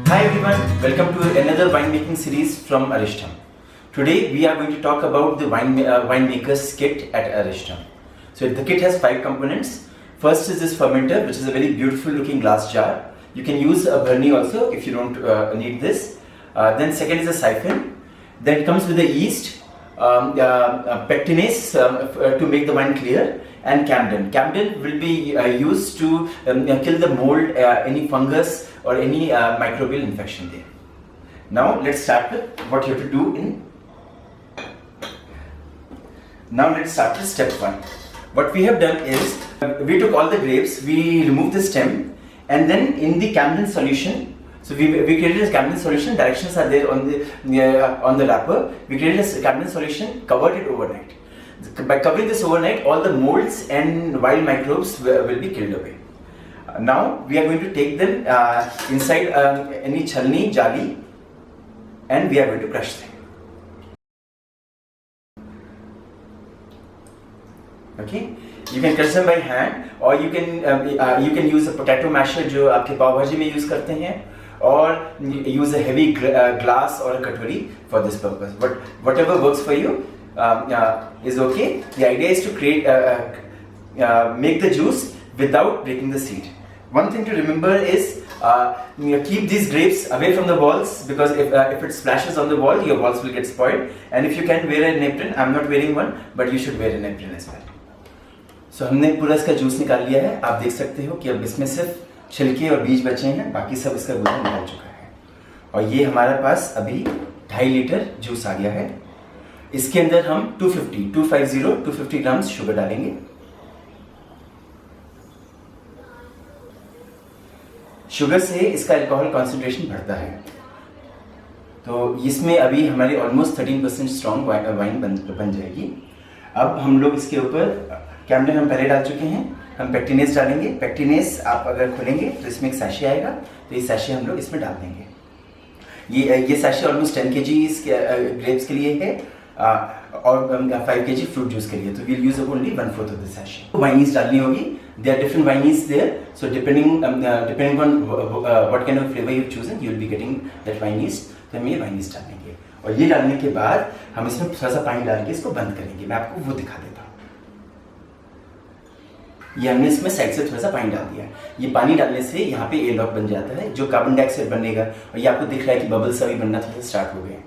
Hi everyone, welcome to another winemaking series from Arishtam. Today we are going to talk about the winemaker's kit at Arishtam. So the kit has 5 components. First is this fermenter, which is a very beautiful looking glass jar. You can use a burnie also if you don't need this. Then second is a siphon. Then it comes with the yeast, pectinase to make the wine clear, and Camden. Camden will be used to kill the mold, any fungus or any microbial infection there. Now let's start with what you have to do Now let's start with step 1. What we have done is, we took all the grapes, we removed the stem, and then in the Camden solution, so we created a Camden solution, directions are there on the wrapper. We created a Camden solution, covered it overnight. By covering this overnight, all the molds and wild microbes will be killed away. Now we are going to take them inside any chalni, jali, and we are going to crush them. Okay, you can crush them by hand, or you can use a potato masher जो आपके पाव भाजी में use करते हैं, or use a heavy glass or a katori for this purpose. But whatever works for you is okay. The idea is to create make the juice without breaking the seed. One thing to remember is keep these grapes away from the walls, because if it splashes on the wall, your walls will get spoiled. And if you can wear an apron, I'm not wearing one, but you should wear an apron as well. So हमने पूरा इसका juice निकाल लिया है. आप देख सकते हो कि अब इसमें सिर्फ छिलके और बीज बचे हैं, बाकी सब इसका गुदा निकल चुका है. और ये हमारे पास अभी 2.5 लीटर जूस आ गया है. इसके अंदर हम 250 ग्राम्स शुगर डालेंगे. शुगर से इसका अल्कोहल कॉन्सेंट्रेशन बढ़ता है, तो इसमें अभी हमारी ऑलमोस्ट 13% स्ट्रॉन्ग वाइन बन जाएगी. अब हम लोग इसके ऊपर कैमडन हम पहले डाल चुके हैं, हम पेक्टिनेस डालेंगे. पेक्टिनेस आप अगर खोलेंगे तो इसमें एक सैशे आएगा, तो ये सैशे हम लोग इसमें डाल देंगे. ये सैशे ऑलमोस्ट 10 kg ग्रेप्स के लिए है, और 5 kg फ्रूट जूस के लिए. तो we'll use only 1/4 of the sachet. वाइनीस डालनी होगी. There are different wines there, so depending on what kind of flavor you've chosen, you will be getting that wine yeast. तो हम ये wine yeast डालेंगे, और ये डालने के बाद हम इसमें थोड़ा सा पानी डाल के इसको बंद करेंगे. मैं आपको वो दिखा देता हूँ. ये हमने इसमें साइड से थोड़ा सा पानी डाल दिया. ये पानी डालने से यहाँ पे एयर लॉक बन जाता है, जो कार्बन डाइऑक्साइड बनेगा. और ये आपको दिख रहा है कि बबल्स अभी बनना थोड़ा स्टार्ट हो गए.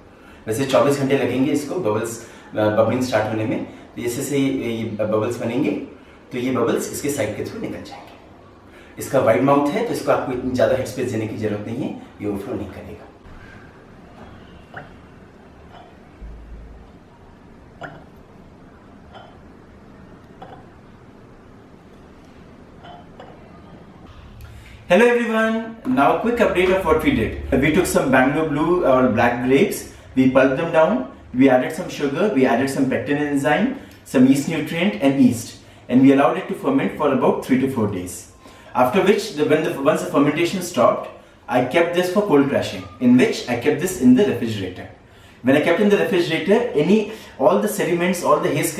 वैसे 24 घंटे लगेंगे इसको बबलिंग स्टार्ट होने में. तो जैसे से ये बबल्स बनेंगे, तो ये बबल्स इसके साइड के थ्रू निकल जाएंगे. इसका वाइड माउथ है, तो इसको आपको इतनी ज़्यादा हेड स्पेस देने की जरूरत नहीं है, ये ओवरफ्लो नहीं करेगा. Hello everyone, now a quick update of what we did. We took some Bangalore Blue or black grapes, we pulped them down, we added some sugar, we added some pectin enzyme, some yeast nutrient and yeast, and we allowed it to ferment for about 3 to 4 days. After which, once the fermentation stopped, I kept this for cold crashing, in which I kept this in the refrigerator. When I kept in the refrigerator, all the sediments, all the haze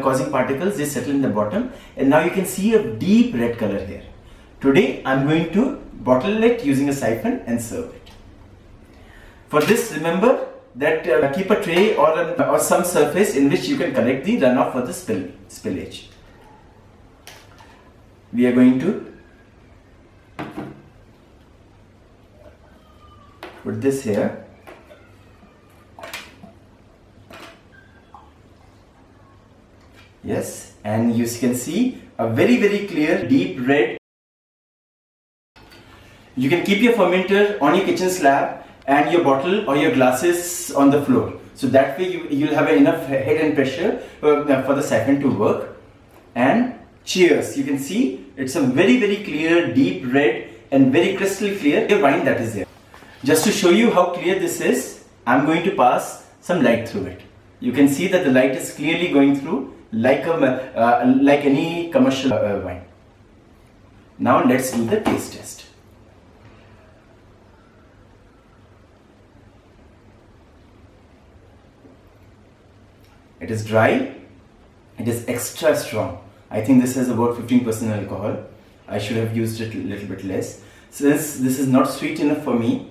causing particles, they settle in the bottom, and now you can see a deep red color here. Today, I'm going to bottle it using a siphon and serve it. For this, remember that keep a tray or some surface in which you can collect the runoff for the spillage. We are going to put this here. Yes, and you can see a very, very clear, deep red. You can keep your fermenter on your kitchen slab and your bottle or your glasses on the floor. So that way you'll have enough head and pressure for the siphon to work. And cheers! You can see it's a very, very clear, deep red and very crystal clear wine that is there. Just to show you how clear this is, I'm going to pass some light through it. You can see that the light is clearly going through like any commercial wine. Now let's do the taste test. It is dry, it is extra strong. I think this has about 15% alcohol. I should have used it a little bit less. Since this is not sweet enough for me,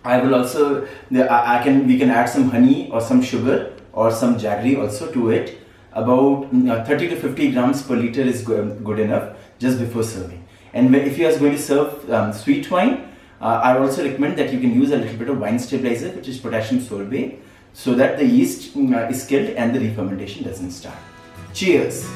I will also, we can add some honey or some sugar or some jaggery also to it. About 30 to 50 grams per liter is good enough just before serving. And if you are going to serve sweet wine, I also recommend that you can use a little bit of wine stabilizer, which is potassium sorbate, so that the yeast is killed and the re-fermentation doesn't start. Cheers!